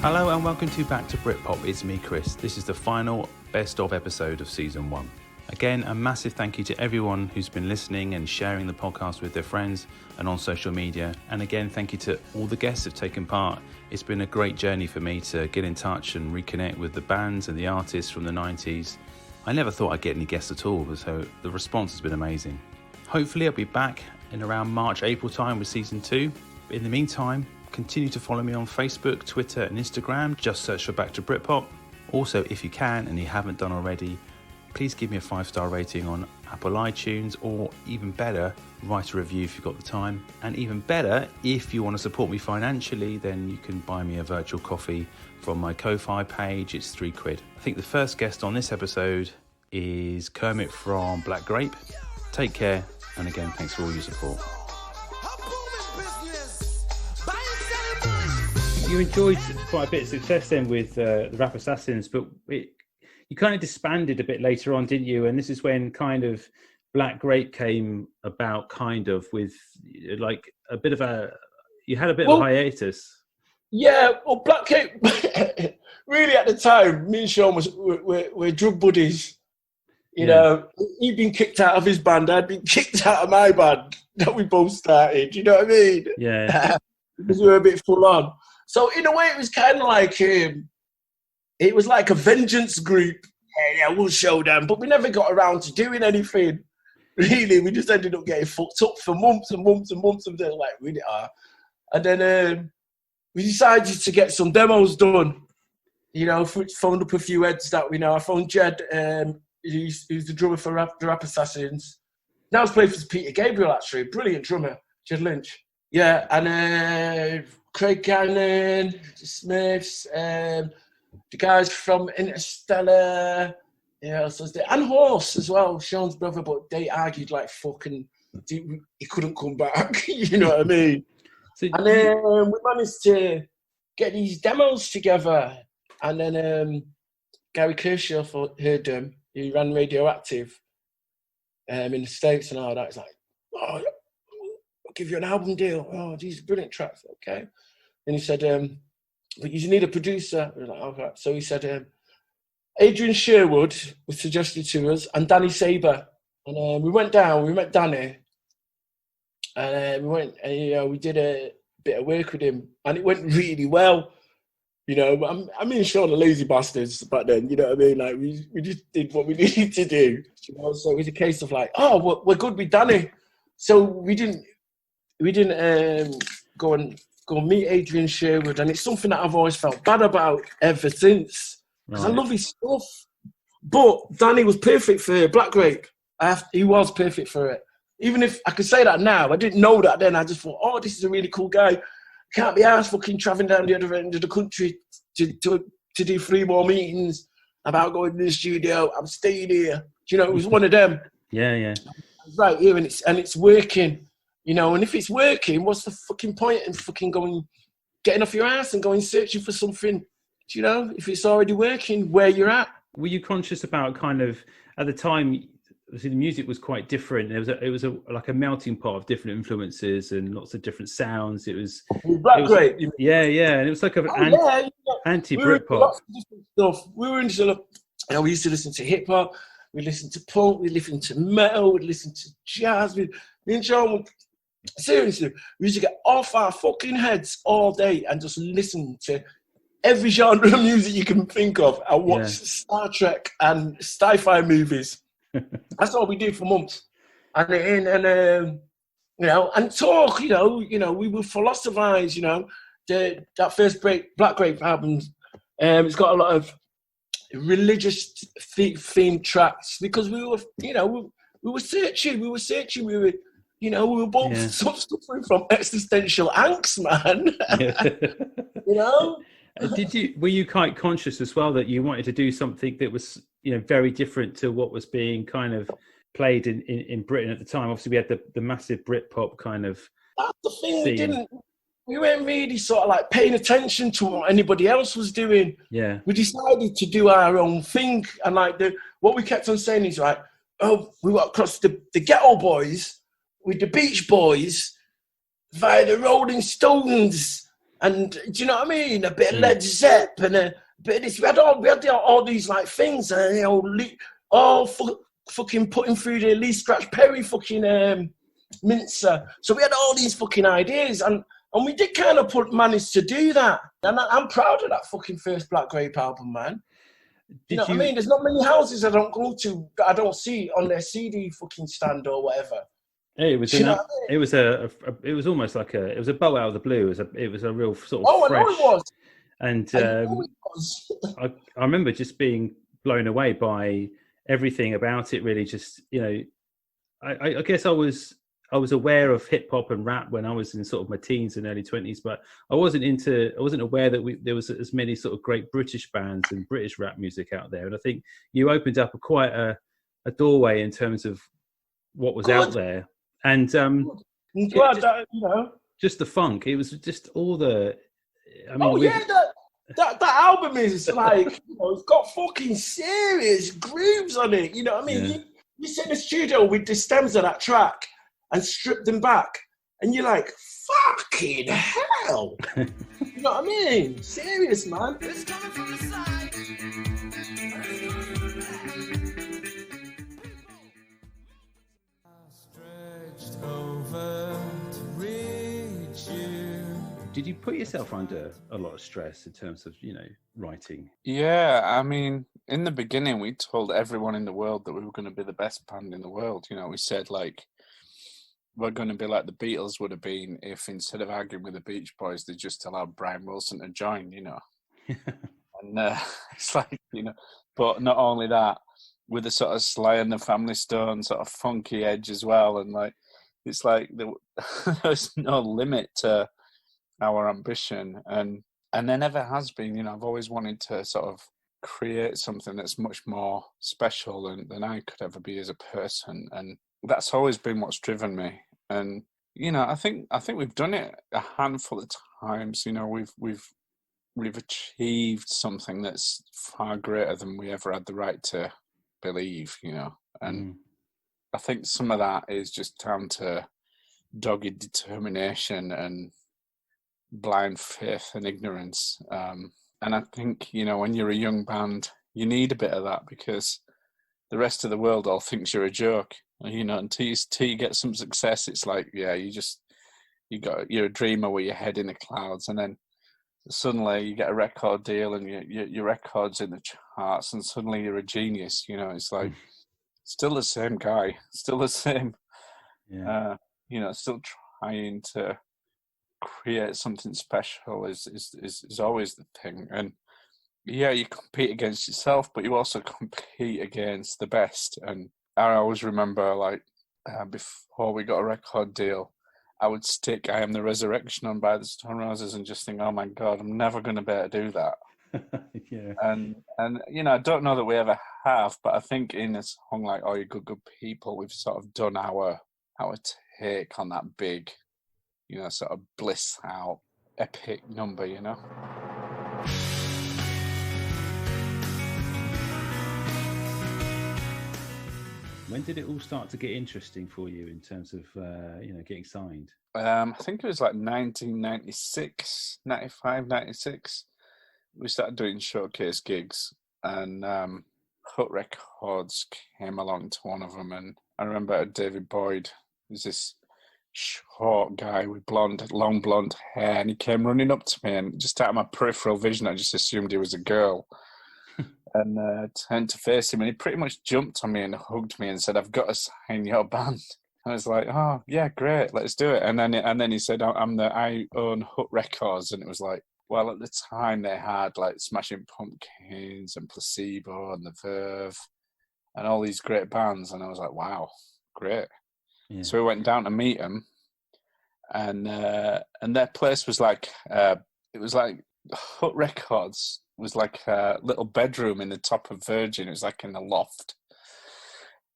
Hello and welcome to Back to Britpop. It's me, Chris. This is the final best of episode of season 1. Again, a massive thank you to everyone who's been listening and sharing the podcast with their friends and on social media. And again, thank you to all the guests who've taken part. It's been a great journey for me to get in touch and reconnect with the bands and the artists from the 90s. I never thought I'd get any guests at all, so the response has been amazing. Hopefully I'll be back in around March, April time with season 2. But in the meantime, continue to follow me on Facebook, Twitter and Instagram. Just search for Back to Britpop. Also, if you can and you haven't done already, please give me a 5-star rating on Apple iTunes, or even better, write a review if you've got the time. And even better, if you want to support me financially, then you can buy me a virtual coffee from my Ko-Fi page. It's £3. I think the first guest on this episode is Kermit from Black Grape. Take care, and again, thanks for all your support. You enjoyed quite a bit of success then with the Rap Assassins, but you kind of disbanded a bit later on, didn't you? And this is when kind of Black Grape came about, kind of with like a bit of you had a bit of a hiatus. Yeah, well, Black Grape, really at the time, me and Sean we're drug buddies. You know, he'd been kicked out of his band, I'd been kicked out of my band that we both started. You know what I mean? Yeah. Because we were a bit full on. So in a way, it was kind of like it was like a vengeance group. Yeah, we'll show them. But we never got around to doing anything. Really, we just ended up getting fucked up for months and months and months. And then like, really are. And then we decided to get some demos done. You know, phoned up a few heads that we know. I phoned Jed, who's the drummer for the Rap Assassins. Now he's playing for Peter Gabriel, actually. Brilliant drummer, Jed Lynch. Yeah, and Craig Cannon, the Smiths, the guys from Interstellar, and Horse as well, Sean's brother, but they argued like fucking, he couldn't come back, you know what I mean? And then we managed to get these demos together, and then Gary Kershaw heard them, he ran Radioactive in the States and all that. He's like, oh, I'll give you an album deal. Oh, these are brilliant tracks. Okay. And he said, but you need a producer. We were like, okay. So he said, Adrian Sherwood was suggested to us, and Danny Saber. And we went down, we met Danny. And we went, and, we did a bit of work with him. And it went really well. You know, I mean, Sean, the lazy bastards back then, you know what I mean? Like, we just did what we needed to do. You know? So it was a case of like, oh, we're good with Danny. So we didn't go and meet Adrian Sherwood, and it's something that I've always felt bad about ever since, because I love his stuff. But Danny was perfect for Black Grape. He was perfect for it. Even if I could say that now, I didn't know that then. I just thought, oh, this is a really cool guy. Can't be arsed fucking travelling down the other end of the country to do 3 more meetings about going to the studio. I'm staying here. You know, it was one of them. Yeah. Right here, and it's working. You know, and if it's working, what's the fucking point in fucking getting off your ass and going searching for something, you know, if it's already working where you're at? Were you conscious about kind of, at the time, the music was quite different. It was like a melting pot of different influences and lots of different sounds. It was great. Yeah. And it was like anti-Britpop. Lots of different stuff. We were into, we used to listen to hip hop. We listened to punk. We listened to metal. We listened to jazz. Me and Sean, seriously, we used to get off our fucking heads all day and just listen to every genre of music you can think of and watch Star Trek and sci-fi movies. That's all we did for months. And and talk, you know, we would philosophize, you know. That first Black Grape album, it's got a lot of religious themed tracks, because we were searching, we were both suffering from existential angst, man. You know? Were you quite conscious as well that you wanted to do something that was, you know, very different to what was being kind of played in Britain at the time? Obviously, we had the massive Britpop kind of. That's the thing. We weren't really sort of like paying attention to what anybody else was doing. Yeah. We decided to do our own thing, and like what we kept on saying is like, oh, we got across the Ghetto Boys with the Beach Boys via the Rolling Stones. and do you know what I mean? A bit of Led Zepp and a bit of this. We had all these like things, and fucking putting through the Lee Scratch Perry fucking mincer. So we had all these fucking ideas, and we did kind of manage to do that. And I'm proud of that fucking first Black Grape album, man. You know what I mean? There's not many houses I don't go to that I don't see on their CD fucking stand or whatever. Yeah, it was it was almost like it was a bow out of the blue. It was a real sort of fresh. I know it was. And I remember just being blown away by everything about it. Really, just I guess I was aware of hip hop and rap when I was in sort of my teens and early 20s, but I wasn't aware that there was as many sort of great British bands and British rap music out there. And I think you opened up quite a doorway in terms of what was out there. And just the funk. It was just all the. I mean, that album is like it's got fucking serious grooves on it. You know what I mean? Yeah. You sit in the studio with the stems of that track and strip them back, and you're like, fucking hell. You know what I mean? Serious, man. It's coming from the side. Did you put yourself under a lot of stress in terms of, writing? Yeah, I mean, in the beginning, we told everyone in the world that we were going to be the best band in the world. We said, like, we're going to be like the Beatles would have been if instead of arguing with the Beach Boys, they just allowed Brian Wilson to join, And it's like, but not only that, with a sort of Sly and the Family Stone sort of funky edge as well. And like, it's like there's no limit to our ambition. And there never has been, I've always wanted to sort of create something that's much more special than I could ever be as a person. And that's always been what's driven me. And, I think we've done it a handful of times. We've achieved something that's far greater than we ever had the right to believe, and I think some of that is just down to dogged determination and blind faith and ignorance. And I think, when you're a young band, you need a bit of that because the rest of the world all thinks you're a joke. Until you get some success, it's like, yeah, you're a dreamer with your head in the clouds, and then suddenly you get a record deal and your record's in the charts, and suddenly you're a genius. It's like still the same guy, still the same. Yeah. Still trying to create something special is always the thing. And yeah, you compete against yourself, but you also compete against the best. And I always remember, like, before we got a record deal, I would stick I Am the Resurrection on by the Stone Roses and just think, oh my God, I'm never going to be able to do that. Yeah. And I don't know that we ever have, but I think in a song like Oh You Good Good People, we've sort of done our take on that big, sort of bliss out epic number, When did it all start to get interesting for you in terms of, getting signed? I think it was like 1996, 95, 96. We started doing showcase gigs, and Hut Records came along to one of them. And I remember David Boyd, who's this short guy with long blonde hair, and he came running up to me, and just out of my peripheral vision, I just assumed he was a girl. And turned to face him, and he pretty much jumped on me and hugged me and said, "I've got to sign your band." I was like, "Oh yeah, great, let's do it." And then he said, "I own Hut Records," and it was like, well, at the time they had like Smashing Pumpkins and Placebo and The Verve and all these great bands, and I was like, "Wow, great!" Yeah. So we went down to meet them, and their place was like it was like Hut Records was like a little bedroom in the top of Virgin. It was like in the loft.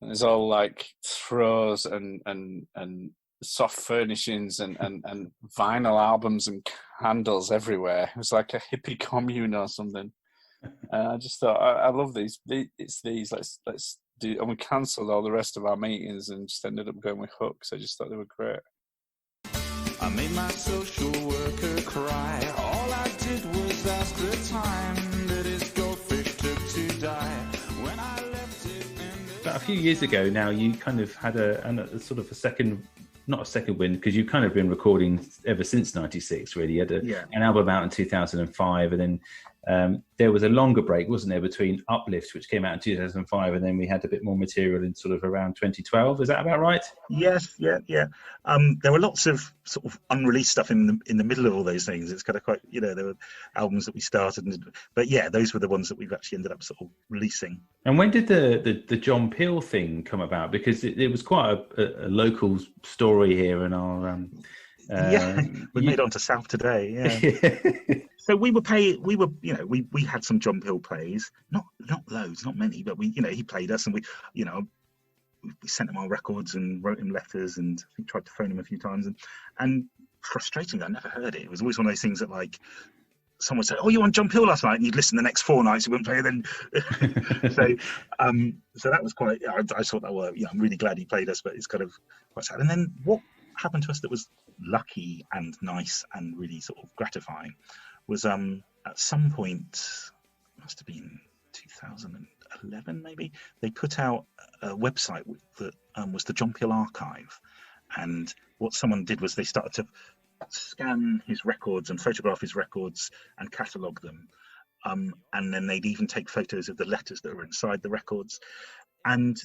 And there's all like throws and soft furnishings and vinyl albums and candles everywhere. It was like a hippie commune or something. And I just thought, I love these. It's these. Let's do. And we cancelled all the rest of our meetings and just ended up going with Hooks. I just thought they were great. I made my social worker cry. All I did was ask the time that his goldfish took to die. When I left it But a few years ago now, you kind of had a sort of a second, not a second wind, because you've kind of been recording ever since '96. Really, you had an album out in 2005, and then there was a longer break, wasn't there, between Uplift, which came out in 2005, and then we had a bit more material in sort of around 2012. Is that about right? Yes, yeah. There were lots of sort of unreleased stuff in the middle of all those things. It's kind of quite, there were albums that we started, but yeah, those were the ones that we've actually ended up sort of releasing. And when did the John Peel thing come about? Because it was quite a local story here in our. We made on to South Today. Yeah. So we had some John Peel plays, not loads, not many, but he played us, and we sent him our records and wrote him letters, and I think tried to phone him a few times, and frustratingly, I never heard it. It was always one of those things that like someone would say, "Oh, you on John Peel last night?" and you'd listen the next 4 nights, he wouldn't play. Then, so that was quite. I thought that I'm really glad he played us, but it's kind of quite sad. And then what happened to us that was lucky and nice and really sort of gratifying was at some point, must have been 2011 maybe, they put out a website that was the John Peel Archive, and what someone did was they started to scan his records and photograph his records and catalogue them, and then they'd even take photos of the letters that were inside the records. And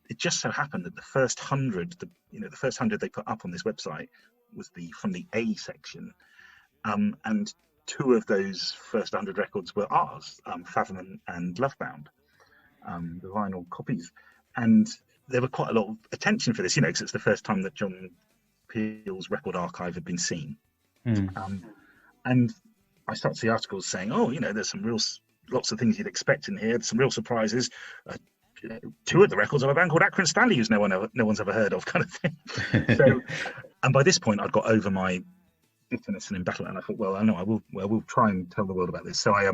it just so happened that the first 100 they put up on this website was from the A section, and 2 of those first 100 records were ours, Fathom and Lovebound, the vinyl copies. And there was quite a lot of attention for this, because it's the first time that John Peel's record archive had been seen. And I start to see articles saying, there's some lots of things you'd expect in here, there's some real surprises. 2 of the records of a band called Accrington Stanley, who's no one's ever heard of, kind of thing. So, and by this point, I'd got over my bitterness and embattlement, and I thought, well, I know I will try and tell the world about this. So I I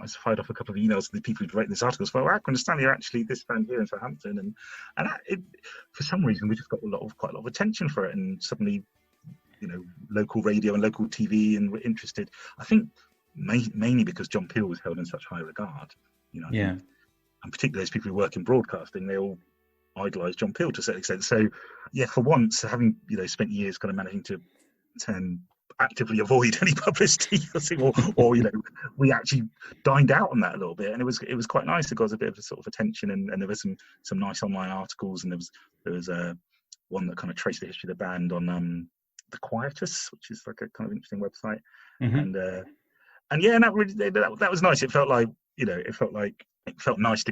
fired off a couple of emails to the people who'd written this article. So, Accrington Stanley are actually this band here in Southampton, and for some reason we just got quite a lot of attention for it, and suddenly, local radio and local TV and were interested. I think mainly because John Peel was held in such high regard, and particularly those people who work in broadcasting, they all idolise John Peel to a certain extent. So, for once, having spent years kind of managing to actively avoid any publicity, or we actually dined out on that a little bit, and it was quite nice. It got a bit of a sort of attention, and there was some nice online articles, and there was one that kind of traced the history of the band on the Quietus, which is like a kind of interesting website, and that was nice. It felt like it felt nice to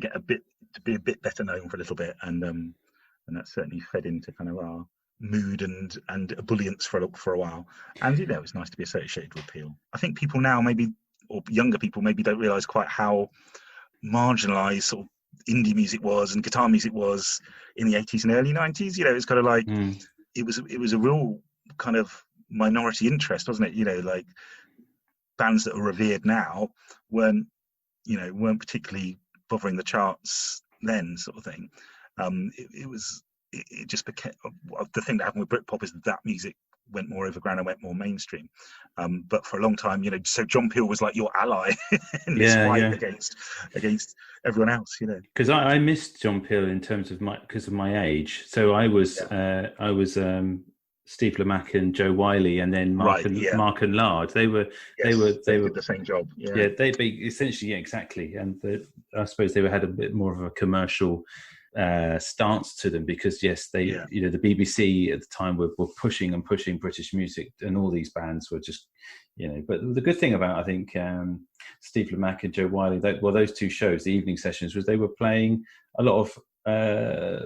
be a bit better known for a little bit, and that certainly fed into kind of our mood and ebullience for a while. And it was nice to be associated with Peel. I think people now, maybe, or younger people maybe, don't realise quite how marginalised sort of indie music was and guitar music was in the 80s and early 90s. It's kind of like it was a real kind of minority interest, wasn't it? Like bands that are revered now weren't particularly bothering the charts then, sort of thing. It just became the thing that happened with Britpop is that music went more overground and went more mainstream. But for a long time, so John Peel was like your ally in this fight against everyone else, Because I missed John Peel in terms of because of my age. So I was Steve Lamacq and Joe Wiley, and then Mark and Lard. They were did the same job. Yeah, they essentially, exactly. And I suppose they had a bit more of a commercial stance to them, because the BBC at the time were pushing British music, and all these bands were just but the good thing about, I think, Steve Lamacq and Joe Wiley, those 2 shows, the evening sessions, was they were playing a lot of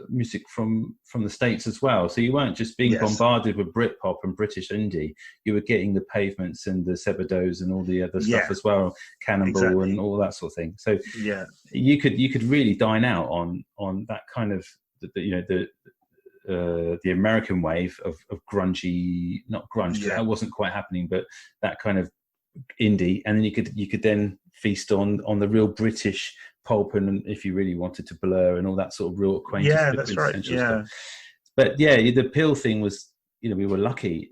music from the States as well. So you weren't just being bombarded with Britpop and British indie, you were getting the Pavements and the Sebadoes and all the other stuff as well, Cannonball and all that sort of thing. So you could really dine out on that kind of the American wave of grungy, not grunge, that wasn't quite happening, but that kind of indie, and then you could then feast on the real British pulp, and if you really wanted to Blur and all that sort of real acquaintance. Yeah, that's right. Yeah. Stuff. But the Peel thing was we were lucky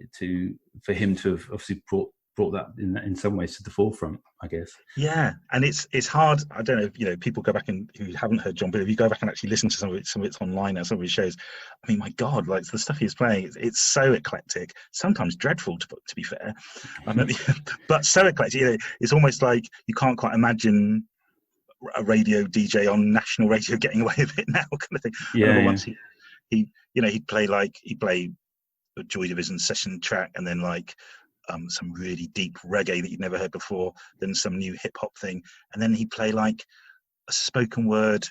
for him to have obviously brought that in some ways to the forefront, I guess. Yeah, and it's hard. I don't know if people go back and who haven't heard John, but if you go back and actually listen to some of it's online or some of his shows, I mean, my God, like the stuff he's playing, it's so eclectic. Sometimes dreadful, to be fair, but so eclectic. It's almost like you can't quite imagine a radio DJ on national radio getting away with it now, kind of thing. Yeah. Once he'd play a Joy Division session track, and then some really deep reggae that you'd never heard before, then some new hip hop thing, and then he'd play a spoken word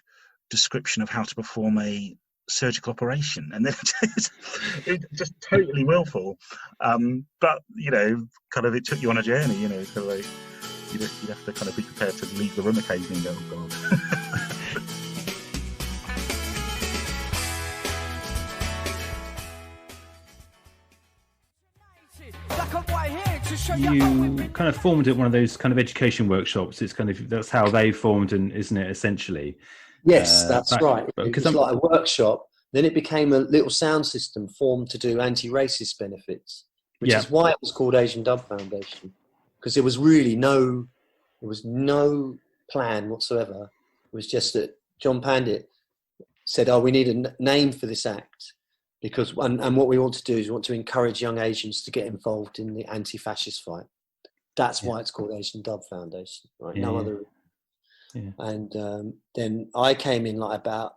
description of how to perform a surgical operation, and then it's just totally willful. But kind of it took you on a journey, so you'd have to kind of be prepared to leave the room occasionally and go, oh God. You kind of formed at one of those kind of education workshops. It's kind of, that's how they formed, and isn't it, essentially? Yes, that's right. It was like a workshop. Then it became a little sound system formed to do anti-racist benefits, which is why it was called Asian Dub Foundation, because there was really no plan whatsoever. It was just that John Pandit said, we need a name for this act. Because and what we want to do is we want to encourage young Asians to get involved in the anti-fascist fight. That's why it's called Asian Dub Foundation, right? No other. Yeah. And then I came in about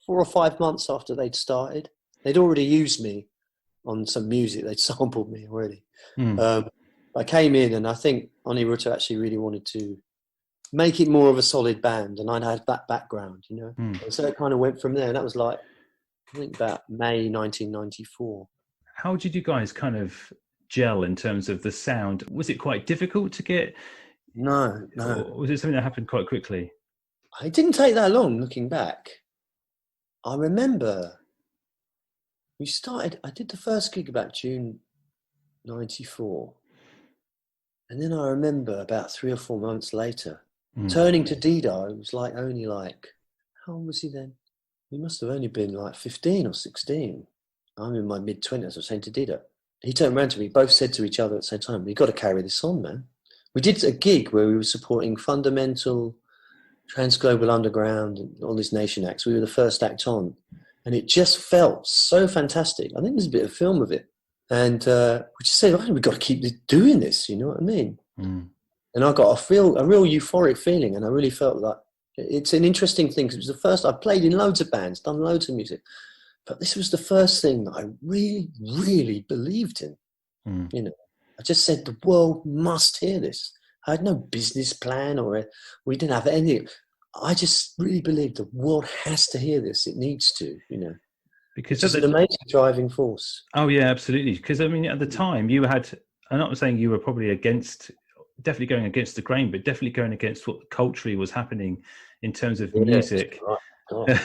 4 or 5 months after they'd started. They'd already used me on some music. They'd sampled me already. I came in, and I think Oni Rutter actually really wanted to make it more of a solid band, and I'd had that background, And so it kind of went from there. And that was I think about May 1994. How did you guys kind of gel in terms of the sound? Was it quite difficult to get? No. Or was it something that happened quite quickly? It didn't take that long, looking back. I remember I did the first gig about June 94. And then I remember about 3 or 4 months later, turning to Dido. It was only how old was he then? He must have only been 15 or 16. I'm in my mid-20s. I was saying to Dido. He turned around to me. Both said to each other at the same time, we've got to carry this on, man. We did a gig where we were supporting Fundamental, Transglobal Underground, and all these nation acts. We were the first act on. And it just felt so fantastic. I think there's a bit of film of it. And we just said, we've got to keep doing this, you know what I mean? And I got a real euphoric feeling, and I really felt like, it's an interesting thing, because it was the first. I played in loads of bands, done loads of music, but this was the first thing that I really, really believed in. I just said the world must hear this. I had no business plan, we didn't have any. I just really believed the world has to hear this. It needs to, because it's an amazing driving force. Oh yeah, absolutely. Because at the time you had. I'm not saying you were probably definitely going against the grain, but definitely going against what culturally was happening in terms of music. Right.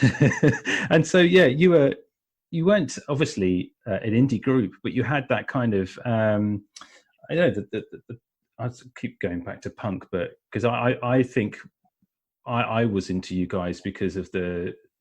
And so, you weren't obviously an indie group, but you had that kind of, I keep going back to punk, but because I think I was into you guys because of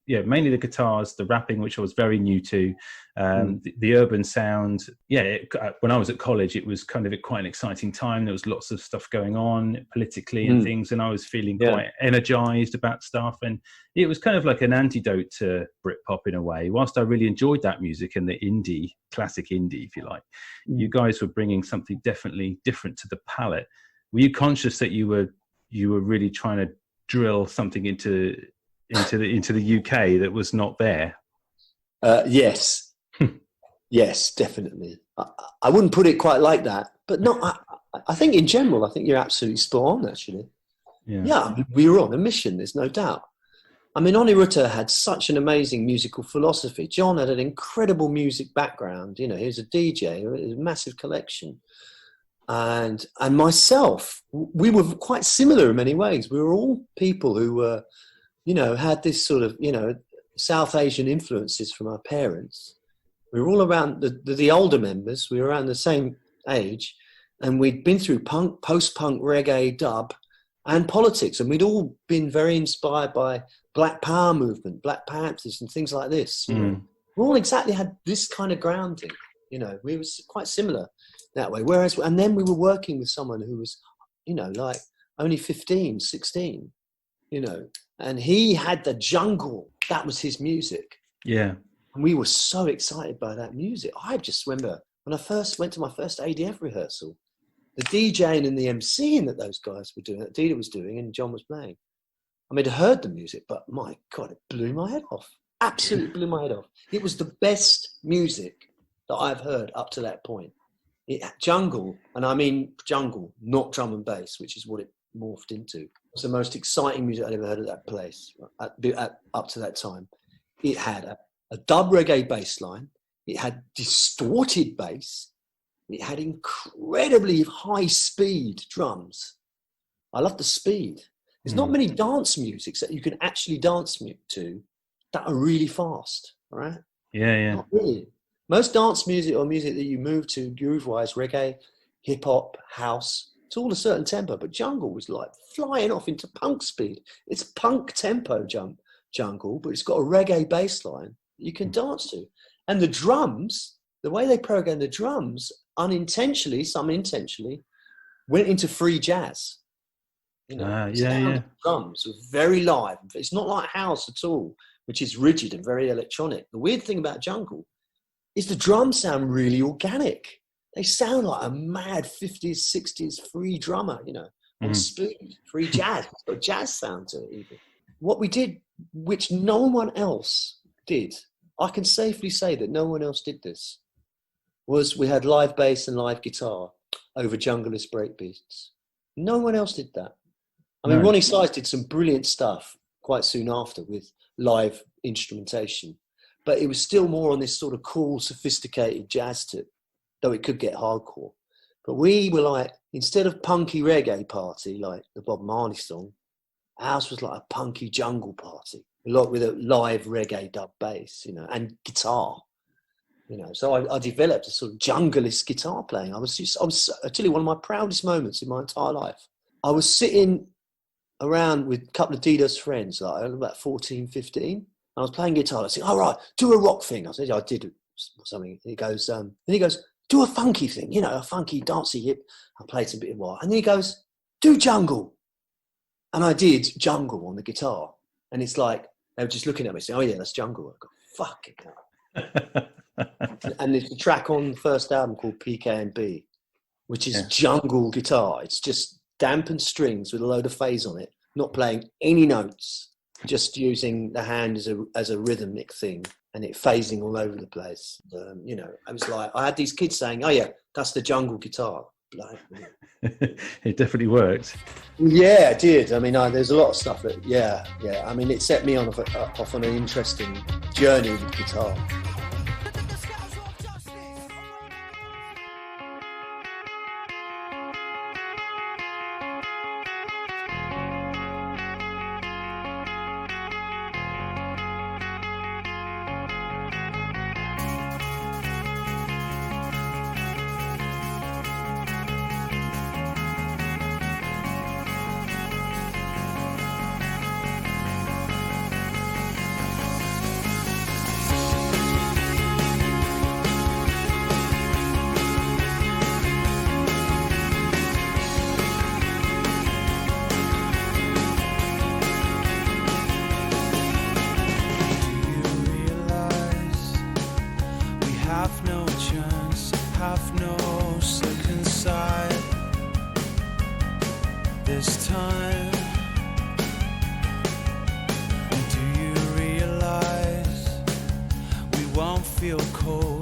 mainly the guitars, the rapping, which I was very new to, the urban sound. When I was at college, it was kind of quite an exciting time. There was lots of stuff going on politically and things, and I was feeling quite energized about stuff. And it was kind of like an antidote to Britpop in a way. Whilst I really enjoyed that music and the classic indie, if you like, you guys were bringing something definitely different to the palette. Were you conscious that you were really trying to drill something into the UK that was not there? Yes. Yes, definitely. I wouldn't put it quite like that, but no, I think in general, I think you're absolutely spot on, actually. Yeah, we were on a mission, there's no doubt. Oni Rutter had such an amazing musical philosophy. John had an incredible music background. He was a DJ, he had a massive collection. And myself, we were quite similar in many ways. We were all people who were, had this sort of, South Asian influences from our parents. We were all around the older members. We were around the same age, and we'd been through punk, post-punk, reggae, dub, and politics. And we'd all been very inspired by Black Power movement, Black Panthers, and things like this. We all exactly had this kind of grounding, You know, we was quite similar that way. Whereas, and then we were working with someone who was, you know, like only 15, 16, you know, and he had the jungle. That was his music. Yeah. And we were so excited by that music. I just remember when I first went to my first ADF rehearsal, the DJing and the MCing that those guys were doing, that Dida was doing and John was playing. I mean, I heard the music, but my God, it blew my head off. Absolutely blew my head off. It was the best music that I've heard up to that point. Jungle, and I mean jungle, not drum and bass, which is what it morphed into. It was the most exciting music I'd ever heard at that place, up to that time. It had a dub reggae bass line. It had distorted bass. It had incredibly high speed drums. I love the speed. There's not many dance musics that you can actually dance to that are really fast, right? Yeah. Not really. Most dance music or music that you move to groove-wise, reggae, hip-hop, house, it's all a certain tempo, but jungle was like flying off into punk speed. It's punk tempo jungle, but it's got a reggae bass line that you can dance to. And the drums, the way they program the drums, unintentionally, some intentionally, went into free jazz. You know, drums were very live. It's not like house at all, which is rigid and very electronic. The weird thing about jungle is the drums sound really organic. They sound like a mad 50s, 60s free drummer, you know, on speed, free jazz. It's got a jazz sound to it even. What we did, which no one else did, I can safely say that no one else did this, was we had live bass and live guitar over junglist breakbeats. No one else did that. I mean, Ronnie Size did some brilliant stuff quite soon after with live instrumentation, but it was still more on this sort of cool, sophisticated jazz tip, though it could get hardcore. But we were like, instead of punky reggae party, like the Bob Marley song, ours was like a punky jungle party, a lot with a live reggae dub bass, you know, and guitar, you know. So I developed a sort of junglist guitar playing. I tell you, one of my proudest moments in my entire life. I was sitting around with a couple of Dida's friends, like about 14, 15. I was playing guitar. I said, all right, do a rock thing. I said, I did something. And he goes, do a funky thing, you know, a funky dancey hip. I played some bit of while. And then he goes, do jungle. And I did jungle on the guitar. And it's like, they were just looking at me saying, oh yeah, that's jungle. I go, fuck it. And there's a track on the first album called PK&B, which is jungle guitar. It's just dampened strings with a load of phase on it, not playing any notes, just using the hand as a rhythmic thing, and it phasing all over the place. You know, I was like, I had these kids saying, oh yeah, that's the jungle guitar. It definitely worked. Yeah, it did. I mean, there's a lot of stuff that, yeah. I mean, it set me off on an interesting journey with guitar. Feel cold.